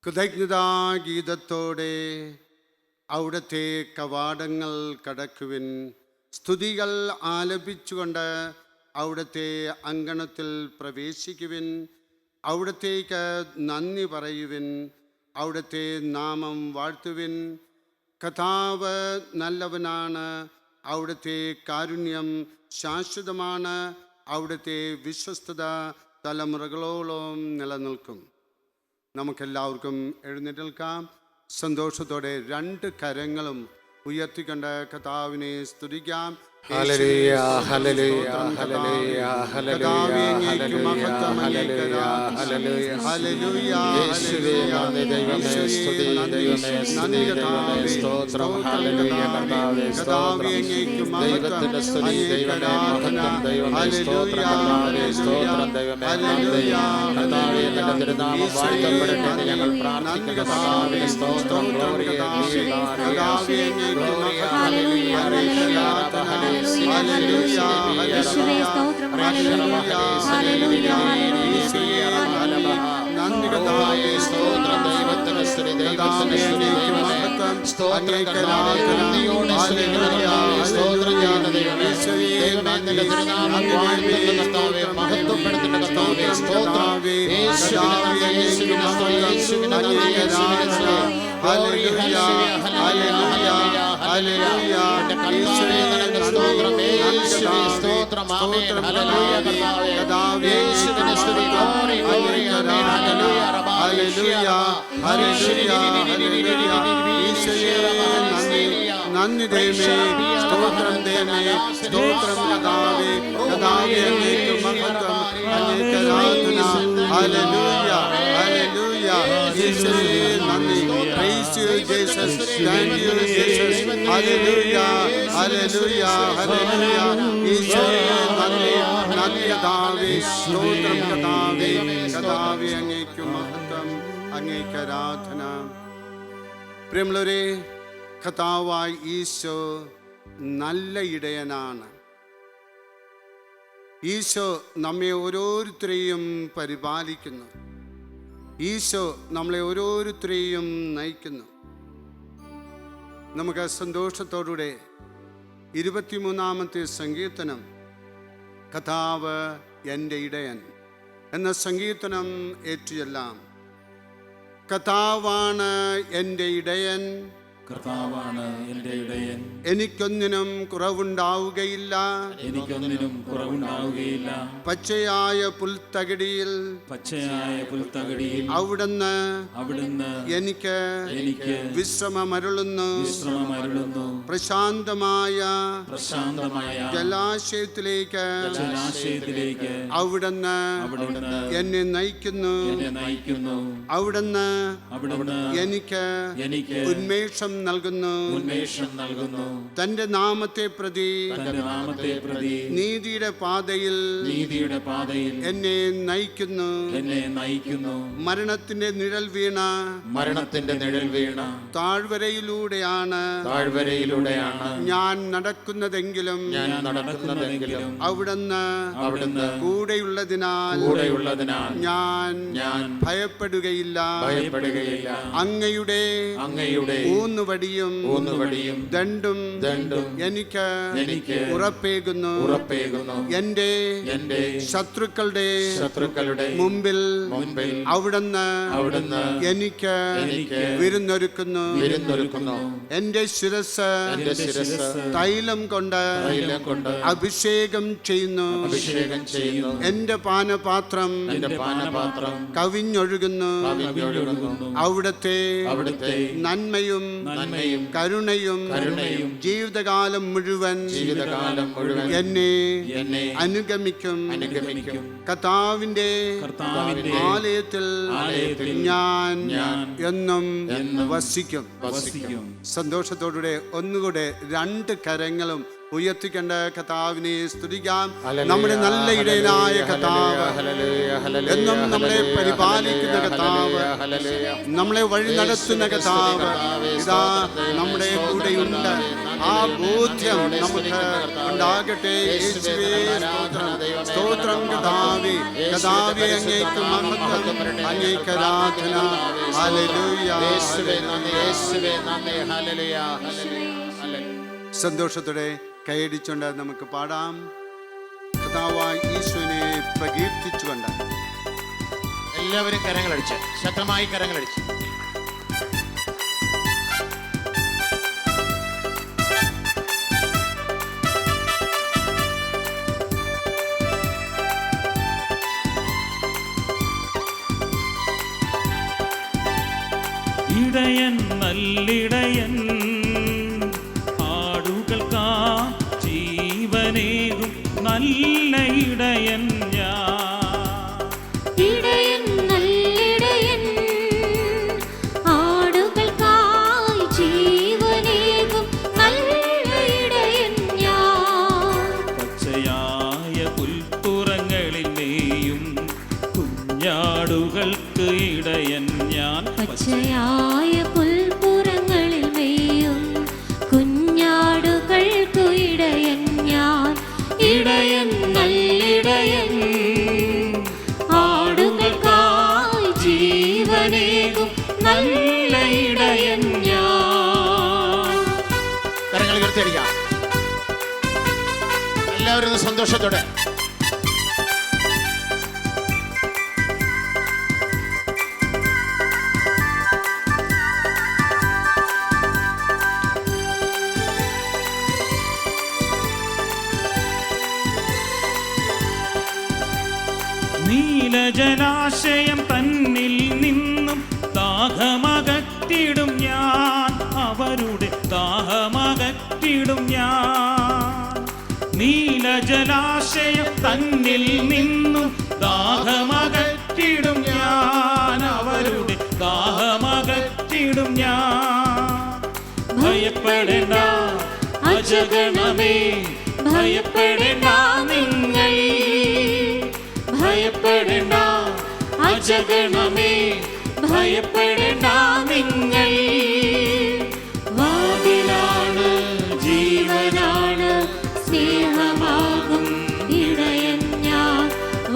കൃതജ്ഞതാഗീതത്തോടെ അവിടുത്തെ കവാടങ്ങൾ കടക്കുവിൻ. സ്തുതികൾ ആലപിച്ചുകൊണ്ട് അവിടുത്തെ അങ്കണത്തിൽ പ്രവേശിക്കുവിൻ. അവിടത്തേക്ക് നന്ദി പറയുവിൻ. അവിടുത്തെ നാമം വാഴ്ത്തുവിൻ. കർത്താവ് നല്ലവനാണ്. അവിടുത്തെ കാരുണ്യം ശാശ്വതമാണ്. അവിടുത്തെ വിശ്വസ്തത തലമുറകളോളം നിലനിൽക്കും. നമുക്കെല്ലാവർക്കും എഴുന്നേറ്റ് നിൽക്കാം. സന്തോഷത്തോടെ രണ്ട് കരങ്ങളും ഉയർത്തിക്കൊണ്ട് കർത്താവിനെ സ്തുതിക്കാം. Hallelujah hallelujah hallelujah hallelujah hallelujah hallelujah ഹല്ലേലൂയ യേശുവേ നന്ദി ദൈവമേ സ്തുതി ദൈവമേ സ്തുതി ദൈവമേ സ്തോത്രം ഹല്ലേലൂയ കർത്താവേ സ്തോത്രം ദൈവത്തിന്റെ സ്തുതി ദൈവമേ മഹത്വം ദൈവമേ സ്തോത്രം കർത്താവേ സ്തോത്രം ദൈവമേ ഹല്ലേലൂയ കർത്താവേ നിന്റെ തിരുനാമം വാഴ്ത്തപ്പെടട്ടെ എന്ന് ഞങ്ങൾ പ്രാർത്ഥിക്കുന്നു. കർത്താവേ സ്തോത്രം ഗ്ലോറി കർത്താവേ ഗ്ലോറി ഹല്ലേലൂയ ഹല്ലേലൂയ Hallelujah, നന്ദി ദൈവമേ സ്തോത്രം ദൈവമേ സ്തോത്രം കർത്താവേ കർത്താവേ അങ്ങേക്ക് മഹത്വം അങ്ങേക്ക് ആരാധന. ഹല്ലേലൂയ ഹല്ലേലൂയ യേശുവേ നന്ദി. Praise you Jesus. Thank you Jesus. ഹല്ലേലൂയ ഹല്ലേലൂയ ഹല്ലേലൂയ യേശുവേ നന്ദി നന്ദി കർത്താവേ സ്തോത്രം കർത്താവേ കർത്താവേ അങ്ങേക്ക് മഹത്വം അങ്ങേക്ക് ആരാധന. പ്രിയമുള്ളവരെ, കർത്താവായ ഈശോ നല്ല ഇടയനാണ്. ഈശോ നമ്മെ ഓരോരുത്തരെയും പരിപാലിക്കുന്നു. ഈശോ നമ്മളെ ഓരോരുത്തരെയും നയിക്കുന്നു. നമുക്ക് സന്തോഷത്തോടെ 23-ാമത്തെ സങ്കീർത്തനം, കർത്താവ് എൻ്റെ ഇടയൻ എന്ന സങ്കീർത്തനം ഏറ്റുചൊല്ലാം. കർത്താവാണ് എൻ്റെ ഇടയൻ, കർത്താവാണ് എൻ്റെ ഇടയൻ, എനിക്കൊന്നിനും കുറവുണ്ടാവുകയില്ല, എനിക്കൊന്നിനും കുറവുണ്ടാവുകയില്ല. പച്ചയായ പുൽത്തകിടിയിൽ അവിടുന്ന് എനിക്ക് വിശ്രമമരുളുന്നു. പ്രശാന്തമായ ജലാശയത്തിലേക്ക് അവിടുന്ന് എന്നെ നയിക്കുന്നു. അവിടുന്ന് എനിക്ക് ഉന്മേഷം നൽകുന്നു. തന്റെ നാമത്തെ പ്രതി നീതിയുടെ പാതയിൽ എന്നെ നയിക്കുന്നു. മരണത്തിന്റെ നിഴൽ വീണ താഴ്വരയിലൂടെയാണ് ഞാൻ നടക്കുന്നതെങ്കിലും അവിടുന്ന് കൂടെയുള്ളതിനാൽ ഞാൻ ഭയപ്പെടുകയില്ല. അങ്ങയുടെ ഊന്നുവടിയും ദണ്ഡും എനിക്ക് ഉറപ്പേകുന്നു. എന്റെ ശത്രുക്കളുടെ മുമ്പിൽ അവിടുന്ന് എനിക്ക് വിരുന്നൊരുക്കുന്നു. എന്റെ ശിരസ് തൈലം കൊണ്ട് അഭിഷേകം ചെയ്യുന്നു. എന്റെ പാനപാത്രം കവിഞ്ഞൊഴുകുന്നു. അവിടുത്തെ നന്മയും കരുണയും ജീവിതകാലം മുഴുവൻ എന്നെ അനുഗമിക്കും. കർത്താവിന്റെ ആലയത്തിൽ ഞാൻ എന്നും വസിക്കും. സന്തോഷത്തോടെ ഒന്നുകൂടെ രണ്ട് കരങ്ങളും ഉയർത്തിക്കണ്ട കർത്താവിനെ സ്തുതിക്കാം. നമ്മുടെ നല്ല ഇടയനായ കർത്താവ്, എന്നും നമ്മളെ പരിപാലിക്കുന്ന കർത്താവ്, നമ്മളെ വഴി നടത്തുന്ന കർത്താവ് ഇതാ നമ്മുടെ കൂടെയുണ്ട്. ആ ബോധ്യം നമുക്ക് ഉണ്ടാകട്ടെ. യേശുവേ സ്തോത്രം, സ്തോത്രം കർത്താവേ. കർത്താവേ അങ്ങേക്ക് മഹത്വം, അങ്ങേക്ക് ആരാധന. ഹല്ലേലൂയ. സന്തോഷത്തോടെ കൈയടിച്ചുകൊണ്ട് നമുക്ക് പാടാം. കർത്താവായ ഈശോനെ പ്രകീർത്തിച്ചുകൊണ്ട് എല്ലാവരും കരങ്ങളടിച്ച്, ശക്തമായി കരങ്ങളടിച്ച്. ഇടയൻ നല്ലിടയൻ, ആടുകൾക്കാ ജീവനേകും നല്ല ഇടയൻ ഞാൻ. ഇടയൻ നല്ലിടയൻ, ആടുകൾക്കായി ജീവനേകും നല്ല ഇടയൻ ഞാൻ. പച്ചയായ പുൽപ്പുറങ്ങളിൽ മേയും കുഞ്ഞാടുകൾക്ക് ഇടയൻ ഞാൻ. പച്ചയായ പുൽപ്പുറങ്ങളിൽ മേയും കുഞ്ഞാടുകൾക്കു ഇടയൻ ഞാൻ. ഇടയൻ നല്ലിടയൻ, ആടുകൾക്കായി ജീവനേകും നല്ല ഇടയൻ ഞാൻ. കരങ്ങൾ ഉയർത്തിയടിക്കാം എല്ലാവരും സന്തോഷത്തോടെ. നീലജലാശയം തന്നിൽ നിന്നും ദാഹമകറ്റിടും ഞാൻ, അവരുടെ ദാഹമകറ്റിടും ഞാൻ. നീലജലാശയം തന്നിൽ നിന്നും ദാഹമകറ്റിടും ഞാൻ, അവരുടെ ദാഹമകറ്റിടും ഞാൻ. ഭയപ്പെടേണ്ട അജഗണമേ, ഭയപ്പെടേണ്ട നിങ്ങൾ, ഭയപ്പെടേണ്ട അജഗണമേ, ഭയപ്പെടേണ്ട നിങ്ങൾ. വാതിലാണ്, ജീവനാണ്, സ്നേഹമാകും ഇടയൻ ഞാൻ.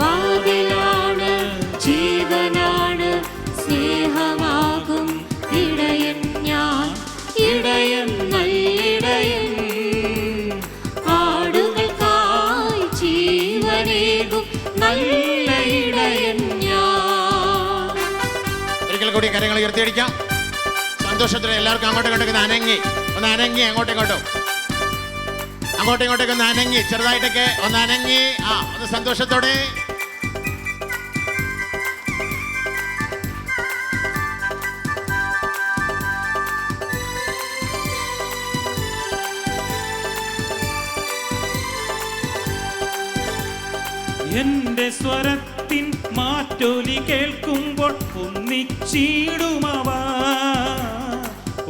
വാതിലാണ്, ജീവനാണ്, സ്നേഹമാകും ഇടയൻ ഞാൻ. ഇടയൻ നല്ലിടയൻ, ആടുകൾക്കായി ജീവനേകും നല്ല ഇടയൻ ഞാൻ. ഒരിക്കൽ കൂടി കരങ്ങൾ ഉയർത്തിയടിക്കാം സന്തോഷത്തോടെ. എല്ലാവർക്കും അങ്ങോട്ടും ഇങ്ങോട്ടൊക്കെ ഒന്ന് അനങ്ങി അങ്ങോട്ടും ഇങ്ങോട്ടൊക്കെ ഒന്ന് അനങ്ങി, ചെറുതായിട്ടൊക്കെ ഒന്ന് അനങ്ങി. ഒന്ന് സന്തോഷത്തോടെ. എന്റെ സ്വരത്തിൻ മാറ്റൊലി കേൾക്കുമ്പോൾ ഒന്നിച്ചിടുമവ,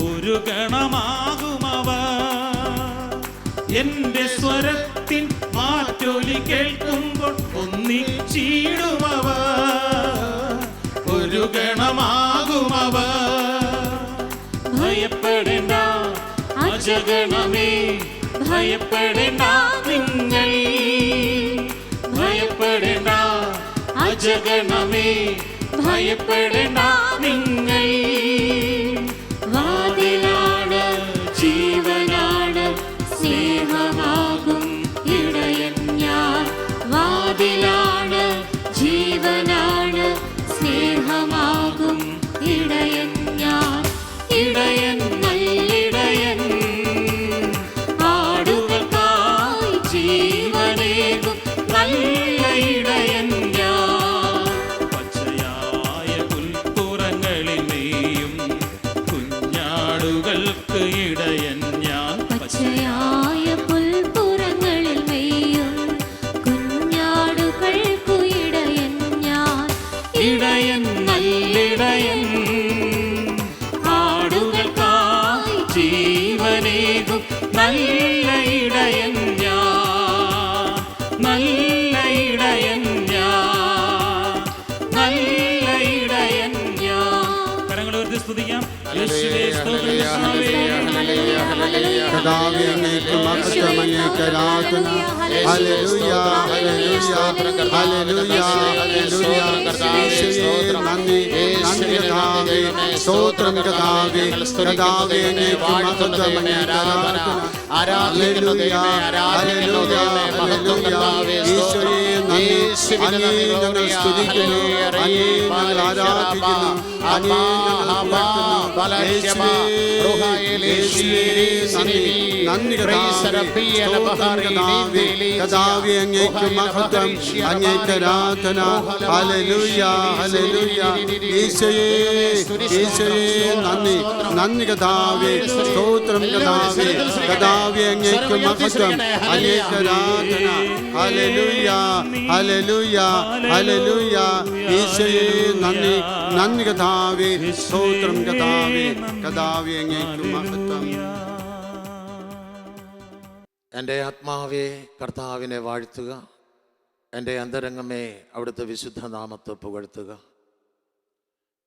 ഒരു ഗണമാകുമവ. എന്റെ സ്വരത്തിൻ മാറ്റൊലി കേൾക്കുമ്പോൾ ഒന്നിച്ചിടുമവ, ഒരു ഗണമാകുമവ. ഭയപ്പെടേണ്ട അജഗണമേ, ഭയപ്പെടേണ്ട നിങ്ങൾ, ഭയപ്പെടേണ്ട അജഗണമേ, ഭയപ്പെടേണ്ട നിങ്ങൾ. വാതിലാണ്, ജീവനാണ്, സ്നേഹമാകും ഇടയൻ ഞാൻ. വാതിലാണ്, ജീവനാണ്, സ്നേഹമാകും ഇടയൻ ഞാൻ. ഇടയൻ നല്ലിടയൻ, ആടുകൾക്കായി ജീവനേകും നല്ല ഇടയൻ ഞാൻ. പച്ചയായ പുൽപ്പുറങ്ങളിൽ മേയും കുഞ്ഞാടുകൾക്ക് ഇടയൻ ഞാൻ. പച്ചയായ പുൽപ്പുറങ്ങളിൽ മേയും കുഞ്ഞാടുകൾക്കു ഇടയൻ ഞാൻ. ഇടയൻ നല്ലിടയൻ, ആടുകൾക്കായി ജീവനേകും നല്ല ഇടയൻ യേശുവേ സ്തോത്രം കർത്താവേ. കർത്താവേ അങ്ങേക്ക് മഹത്വം, അങ്ങേക്ക് ആരാധന. ഹല്ലേലൂയ, ഹല്ലേലൂയ, ഹല്ലേലൂയ, ഹല്ലേലൂയ. യേശുവേ നന്ദി, നന്ദി കർത്താവേ. സ്തോത്രം കർത്താവേ. കർത്താവേ അങ്ങേക്ക് മഹത്വം, അങ്ങേക്ക് ആരാധന. ഹല്ലേലൂയ, ഹല്ലേലൂയ, ഹല്ലേലൂയ. യേശുവേ നന്ദി. അങ്ങേ ഞങ്ങൾ സ്തുതിക്കുന്നു, അങ്ങേ ഞങ്ങൾ ആരാധിക്കുന്നു, അങ്ങേ ഞങ്ങൾ പുകഴ്ത്തുന്നു. യേശുവേ നന്ദി കർത്താവേ. കർത്താവേ അങ്ങേക്ക് മഹത്വം, അങ്ങേക്ക് ആരാധന. ഹല്ലേലൂയ, ഹല്ലേലൂയ. യേശുവേ, യേശുവേ നന്ദി, നന്ദി കർത്താവേ. സ്തോത്രം കർത്താവേ. കർത്താവേ അങ്ങേക്ക് മഹത്വം, അങ്ങേക്ക് ആരാധന. ഹല്ലേലൂയ, ഹല്ലേലൂയ, ഹല്ലേലൂയ. യേശുവേ നന്ദി, നന്ദി കർത്താവേ. സ്തോത്രം കർത്താവേ. കർത്താവേ അങ്ങേക്ക് മഹത്വം. എൻ്റെ ആത്മാവേ കർത്താവിനെ വാഴ്ത്തുക, എൻ്റെ അന്തരംഗമേ അവിടുത്തെ വിശുദ്ധ നാമത്തെ പുകഴ്ത്തുക.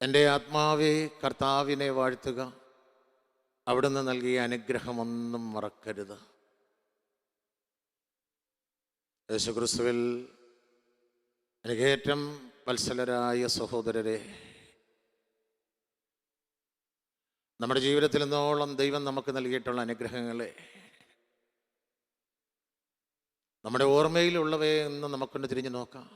എൻ്റെ ആത്മാവേ കർത്താവിനെ വാഴ്ത്തുക, അവിടുന്ന് നൽകിയ അനുഗ്രഹമൊന്നും മറക്കരുത്. യേശുക്രിസ്തുവിൽ എനിക്കേറ്റവും വത്സലരായ സഹോദരരെ, നമ്മുടെ ജീവിതത്തിൽ ഇന്നോളം ദൈവം നമുക്ക് നൽകിയിട്ടുള്ള അനുഗ്രഹങ്ങളെ, നമ്മുടെ ഓർമ്മയിലുള്ളവയെ എന്ന് നമുക്കൊന്ന് തിരിഞ്ഞു നോക്കാം.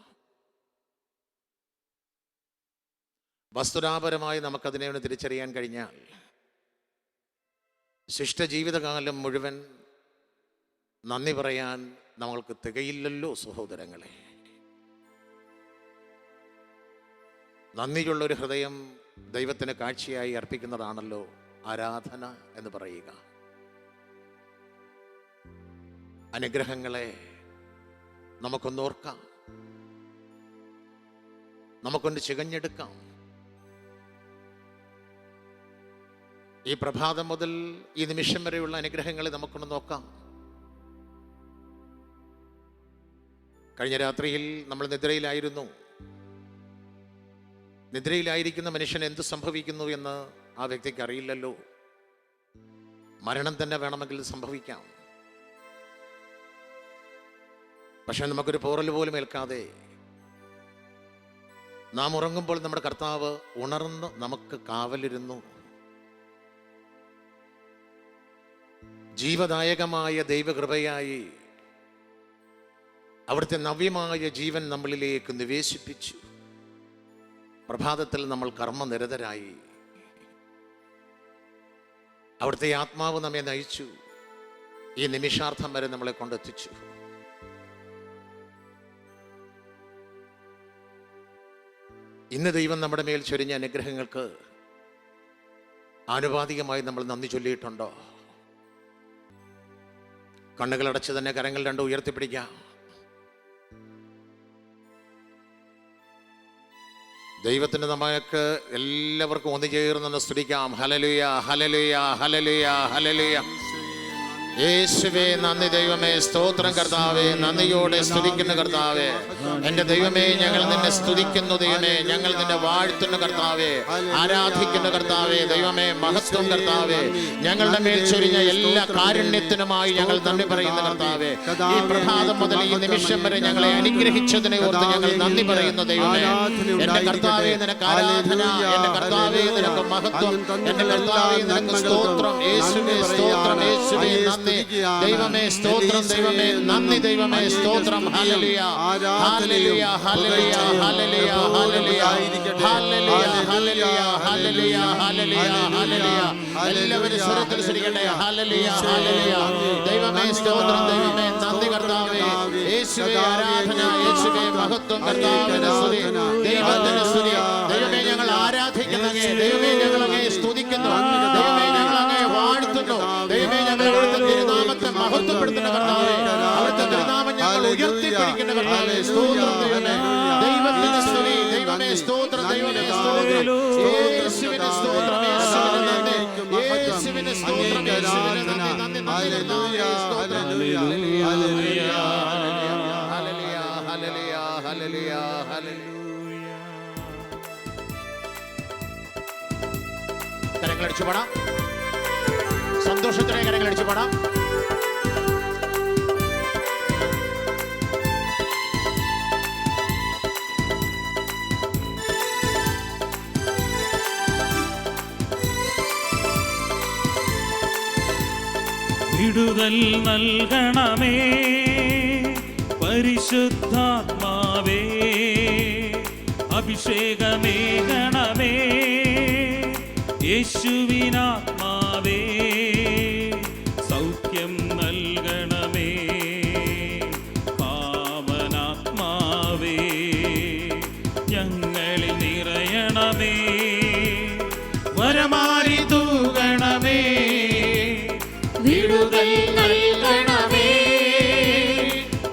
വസ്തുതാപരമായി നമുക്കതിനെ ഒന്ന് തിരിച്ചറിയാൻ കഴിഞ്ഞാൽ ശിഷ്ടജീവിതകാലം മുഴുവൻ നന്ദി പറയാൻ നമ്മൾക്ക് തികയില്ലല്ലോ സഹോദരങ്ങളെ. നന്ദിയുള്ളൊരു ഹൃദയം ദൈവത്തിന് കാഴ്ചയായി അർപ്പിക്കുന്നതാണല്ലോ ആരാധന എന്ന് പറയുക. അനുഗ്രഹങ്ങളെ നമുക്കൊന്നോർക്കാം, നമുക്കൊന്ന് ചികഞ്ഞെടുക്കാം. ഈ പ്രഭാതം മുതൽ ഈ നിമിഷം വരെയുള്ള അനുഗ്രഹങ്ങളെ നമുക്കൊന്ന് നോക്കാം. കഴിഞ്ഞ രാത്രിയിൽ നമ്മൾ നിദ്രയിലായിരുന്നു. നിദ്രയിലായിരിക്കുന്ന മനുഷ്യൻ എന്ത് സംഭവിക്കുന്നു എന്ന് ആ വ്യക്തിക്ക് അറിയില്ലല്ലോ. മരണം തന്നെ വേണമെങ്കിൽ സംഭവിക്കാം. പക്ഷെ നമുക്കൊരു പോറൽ പോലും ഏൽക്കാതെ നാം ഉറങ്ങുമ്പോൾ നമ്മുടെ കർത്താവ് ഉണർന്ന് നമുക്ക് കാവലിരുന്നു. ജീവദായകമായ ദൈവകൃപയായി അവിടുത്തെ നവ്യമായ ജീവൻ നമ്മളിലേക്ക് നിവേശിപ്പിച്ചു. പ്രഭാതത്തിൽ നമ്മൾ കർമ്മനിരതരായി. അവിടുത്തെ ആത്മാവ് നമ്മെ നയിച്ചു. ഈ നിമിഷാർത്ഥം വരെ നമ്മളെ കൊണ്ടെത്തിച്ചു. ഇന്ന് ദൈവം നമ്മുടെ മേൽ ചൊരിഞ്ഞ അനുഗ്രഹങ്ങൾക്ക് ആനുപാതികമായി നമ്മൾ നന്ദി ചൊല്ലിയിട്ടുണ്ടോ? കണ്ണുകളടച്ച് തന്നെ കരങ്ങൾ രണ്ടും ഉയർത്തിപ്പിടിക്കാം. ദൈവത്തിന് നമുക്ക് എല്ലാവർക്കും ഒന്നു ചേർന്ന് സ്തുതിക്കാം. ഹല്ലേലൂയ, ഹല്ലേലൂയ, ഹല്ലേലൂയ, ഹല്ലേലൂയ. യേശുവേ നന്ദി ദൈവമേ, സ്തോത്രം കർത്താവേ. നന്ദിയോടെ സ്തുതിക്കുന്ന കർത്താവേ, എൻ്റെ ദൈവമേ ഞങ്ങൾ നിന്നെ സ്തുതിക്കുന്നു. ദൈവമേ ഞങ്ങൾ നിന്നെ വാഴ്ത്തുന്ന കർത്താവേ, ആരാധിക്കുന്ന കർത്താവേ. ദൈവമേ മഹത്വം കർത്താവേ. ഞങ്ങളുടെ മേൽ ചൊരിഞ്ഞ എല്ലാ കാരുണ്യത്തിനുമായി ഞങ്ങൾ നന്ദി പറയുന്ന കർത്താവേ. ഈ പ്രഭാതം മുതൽ ഈ നിമിഷം വരെ ഞങ്ങളെ അനുഗ്രഹിച്ചതിനെ ഓർത്ത് ഞങ്ങൾ നന്ദി പറയുന്നു ദൈവമേ. എൻ്റെ കർത്താവേ നിനക്ക് ആരാധന, എൻ്റെ കർത്താവേ നിനക്ക് മഹത്വം, എൻ്റെ കർത്താവേ നിനക്ക് സ്തോത്രം. യേശുവേ സ്തോത്രം, യേശുവേ നന്ദി ദൈവമേ, സ്തോത്രം ദൈവമേ, നന്ദി ദൈവമേ, സ്തോത്രം. Hallelujah, hallelujah, hallelujah, hallelujah, hallelujah, hallelujah, hallelujah, hallelujah, hallelujah, hallelujah. എല്ലാവരും സ്വരത്തിൽ സ്തുതിക്കട്ടെ. Hallelujah, hallelujah. ദൈവമേ സ്തോത്രം, ദൈവമേ നന്ദി കർത്താവേ. യേശുവേ ആരാധന, യേശുവേ മഹത്വം, കർത്താവിന്റെ സ്തുതി, ദൈവത്തിന്റെ സ്തുതി. ദൈവമേ ഞങ്ങൾ ആരാധിക്കുന്നു അങ്ങയെ, ദൈവമേ ഞങ്ങൾ അങ്ങയെ സ്തുതിക്കുന്നു, ദൈവമേ ഞങ്ങൾ അങ്ങയെ വാഴ്ത്തുന്നു, ദൈവമേ ഞങ്ങൾ അവിടുത്തെ തിരുനാമത്തെ മഹത്വപ്പെടുത്തുന്ന കർത്താവേ, അവിടുത്തെ തിരുനാമം ഞങ്ങൾ ഉയർത്തിപ്പിടിക്കുന്ന കർത്താവേ. സ്തോത്രം ദൈവമേ, ദൈവത്തിന്റെ സ്തുതി, ദൈവമേ സ്തോത്രം, ദൈവമേ സ്തോത്രം. യേശുവിന്റെ സ്തോത്രം, യേശുവിന്റെ നന്ദി, യേശുവിന്റെ സ്തോത്രം, യേശുവിന്റെ നന്ദി, നന്ദി, നന്ദി കർത്താവേ. സ്തോത്രം. Hallelujah, hallelujah, hallelujah, hallelujah, hallelujah. കരങ്ങളടിച്ചു പാടാം. സന്തോഷത്തോടെ കരങ്ങളടിച്ചു പാടാം. വിടുതൽ നൽകണമേ പരിശുദ്ധാത്മാവേ, അഭിഷേകമേകണമേ യേശുവിനാത്മാവേ, സൗഖ്യം നൽകണമേ പാവനാത്മാവേ, ഞങ്ങളിൽ നിറയണമേ വരമാരി തൂകണമേ. വിടുതൽ നൽകണമേ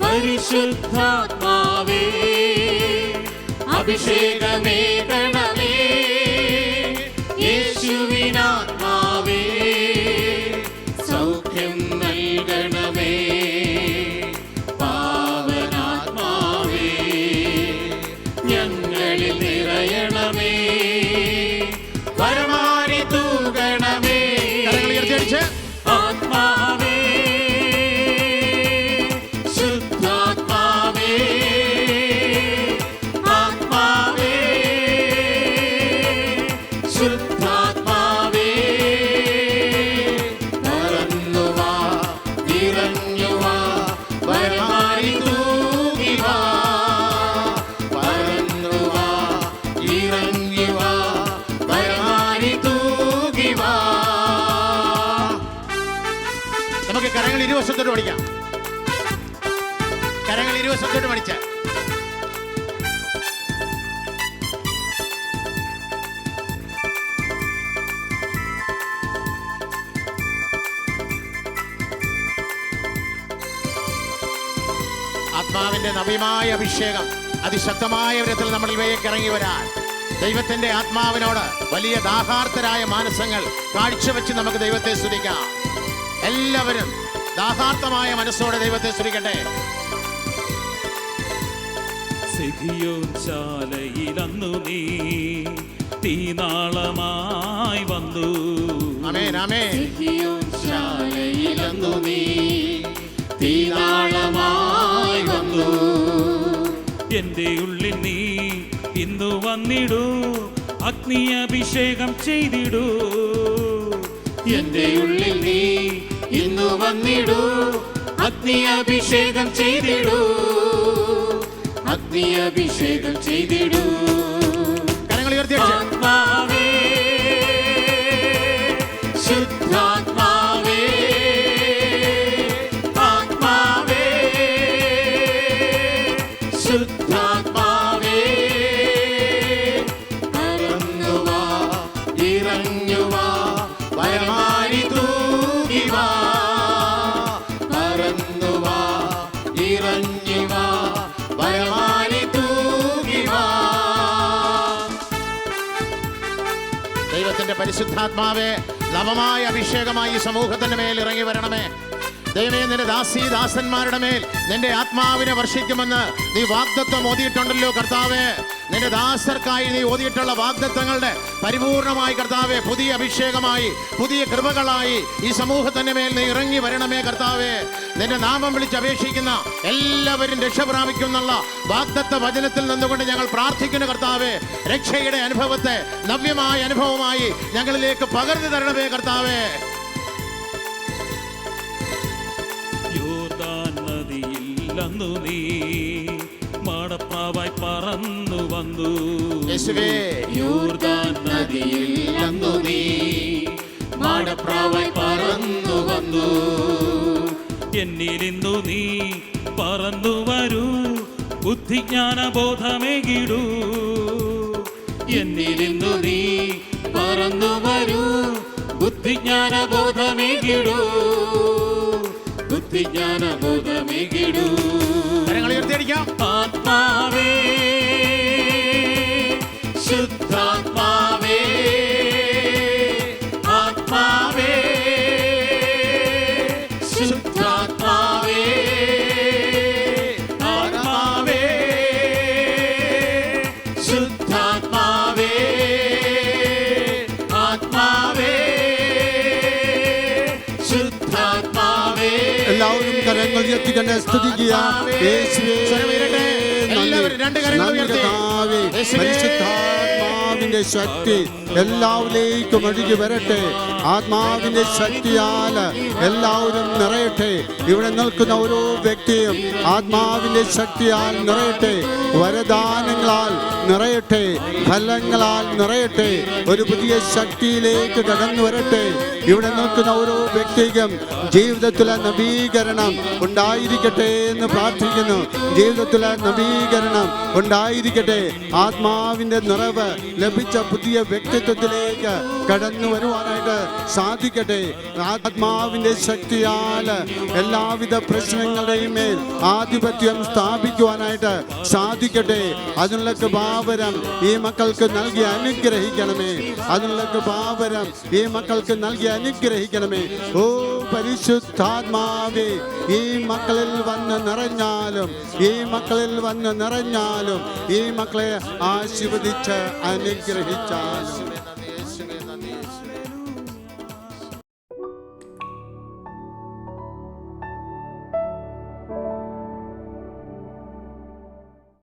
പരിശുദ്ധാത്മാവേ, അഭിഷേകമേകണമേ യേശുവിനാത്മാവേ, സൗഖ്യം നൽകണമേ പാവനാത്മാവേ, ഞങ്ങളിൽ നിറയണമേ വരമാരി തൂകണമേ. കരങ്ങൾ ഉയർത്തിയടിച്ച് ആത്മാവേ ശുദ്ധാത്മാവേ, ആത്മാവേ ശുദ്ധാത്മാവേ, പറന്നുവാ നിറഞ്ഞുവാ വരമാരി തൂകിവാ, പറന്നുവാ ഇറങ്ങിവാ വരമാരി തൂകിവാ. നമുക്ക് കരങ്ങൾ ഇരുവശത്തോട്ട് പഠിക്കാം. കരങ്ങൾ ഇരുവശത്തോട്ട് പഠിച്ച ആത്മാവിന്റെ നവ്യമായ അഭിഷേകം അതിശക്തമായ വിധത്തിൽ നമ്മളിലേക്ക് ഇറങ്ങി വരാൻ ദൈവത്തിന്റെ ആത്മാവിനോട് വലിയ ദാഹാർത്തരായ മാനസങ്ങൾ കാഴ്ചവെച്ച് നമുക്ക് ദൈവത്തെ സ്തുതിക്കാം. എല്ലാവരും ദാഹാർത്ഥമായ മനസ്സോടെ ദൈവത്തെ സ്തുതിക്കട്ടെ. സിഹിയോൻ ശാലയിലന്നു നീ തീനാളമായി വന്നു. ആമേൻ ആമേൻ. സിഹിയോൻ ശാലയിലന്നു നീ തീനാളമായി വന്നു. എൻ്റെ ഉള്ളിൽ നീ ഇന്നു വന്നിടൂ, അഗ്നി അഭിഷേകം ചെയ്തിടൂ. എന്റെ ഉള്ളിൽ നീ ഇന്നു വന്നിടൂ, അഗ്നി അഭിഷേകം ചെയ്തിടൂ, അഗ്നി അഭിഷേകം ചെയ്തിടൂ. കരങ്ങൾ ഉയർത്തിയടിച്ച് ആത്മാവേ ശുദ്ധാത്മാവേ, ആത്മാവേ ശുദ്ധാത്മാവേ, പറന്നുവാ ഇറങ്ങുവാ വരമാരി തൂകിവാ, പറന്നുവാ ഇറങ്ങിവാ വരമാരി തൂകിവാ. ദൈവത്തിന്റെ പരിശുദ്ധാത്മാവേ, നവമായ അഭിഷേകമായി ഈ സമൂഹത്തിന്റെ മേൽ ഇറങ്ങി വരണമേ. ദൈവമേ, നിന്റെ ദാസന്മാരുടെ മേൽ നിന്റെ ആത്മാവിനെ വർഷിക്കുമെന്ന് നീ വാഗ്ദത്വം ഓതിയിട്ടുണ്ടല്ലോ കർത്താവേ. നിന്റെ ദാസർക്കായി നീ ഓതിയിട്ടുള്ള വാഗ്ദത്തങ്ങളുടെ പരിപൂർണമായി കർത്താവേ, പുതിയ അഭിഷേകമായി പുതിയ കൃപകളായി ഈ സമൂഹത്തിന്റെ മേൽ നീ ഇറങ്ങി വരണമേ കർത്താവേ. നിന്റെ നാമം വിളിച്ച് അപേക്ഷിക്കുന്ന എല്ലാവരും രക്ഷ പ്രാപിക്കുന്നുള്ള വാഗ്ദത്ത വചനത്തിൽ നിന്നുകൊണ്ട് ഞങ്ങൾ പ്രാർത്ഥിക്കുന്നു കർത്താവേ. രക്ഷയുടെ അനുഭവത്തെ നവ്യമായ അനുഭവമായി ഞങ്ങളിലേക്ക് പകർന്നു തരണമേ കർത്താവേ. യോർദാൻ നദിയിൽ അന്നു നീ മാടപ്രാവായി പറന്നു വന്നു. യേശുവേ, യോർദാൻ നദിയിൽ അന്നു നീ മാടപ്രാവായി പറന്നു വന്നു. എന്നിലിന്നു നീ പറന്നു വരൂ, ബുദ്ധിജ്ഞാന ബോധമേകിടൂ. എന്നിലിന്നു നീ പറന്നു വരൂ, ബുദ്ധിജ്ഞാന ബോധമേകിടൂ, ബുദ്ധിജ്ഞാന ബോധമേകിടൂ. കരങ്ങൾ ഉയർത്തിയടിക്കാം. ആത്മാവേ ശുദ്ധാത്മാവേ, ആത്മാവേ ശുദ്ധാത്മാവേ, ആത്മാവേ ശുദ്ധാത്മാവേ, ആത്മാവേ കരങ്ങൾ ഉയർത്തിക്കന്നെ സ്തുതിക്കുക. യേശുവേ സ്വരമുയരട്ടെ. എല്ലാവരും രണ്ട് കരങ്ങൾ ഉയർത്തി. യേശുവേ. പരിശുദ്ധാത്മാവിന്റെ ശക്തി എല്ലാവരിലേക്കും ഒഴുകി വരട്ടെ. ആത്മാവിന്റെ ശക്തിയാൽ എല്ലാവരും നിറയട്ടെ. ഇവിടെ നിൽക്കുന്ന ഓരോ വ്യക്തിയും ആത്മാവിന്റെ ശക്തിയാൽ നിറയട്ടെ. വരദാനങ്ങളാൽ നിറയട്ടെ. ഫലങ്ങളാൽ നിറയട്ടെ. ഒരു പുതിയ ശക്തിയിലേക്ക് കടന്നു വരട്ടെ. ഇവിടെ നിൽക്കുന്ന ഓരോ വ്യക്തിക്കും ജീവിതത്തിലെ നവീകരണം ഉണ്ടായിരിക്കട്ടെ എന്ന് പ്രാർത്ഥിക്കുന്നു. ജീവിതത്തിലെ നവീകരണം ഉണ്ടായിരിക്കട്ടെ. ആത്മാവിന്റെ നിറവ് ലഭിച്ച പുതിയ വ്യക്തിത്വത്തിലേക്ക് കടന്നു വരുവാനായിട്ട് സാധിക്കട്ടെ. ആത്മാവിന്റെ ശക്തിയാൽ എല്ലാവിധ പ്രശ്നങ്ങളുടെയും മേൽ ആധിപത്യം സ്ഥാപിക്കുവാനായിട്ട് സാധിക്കട്ടെ. അതിനുള്ള കൃപാവരം ഈ മക്കൾക്ക് നൽകി അനുഗ്രഹിക്കണമേ. അതിനുള്ള കൃപാവരം ഈ മക്കൾക്ക് നൽകി അനുഗ്രഹിക്കണമേ. ഓ പരിശുദ്ധാത്മാവേ, ഈ മക്കളിൽ വന്ന് നിറഞ്ഞാലും, ഈ മക്കളിൽ വന്ന് നിറഞ്ഞാലും, ഈ മക്കളെ ആശീർവദിച്ച് അനുഗ്രഹിച്ചാലും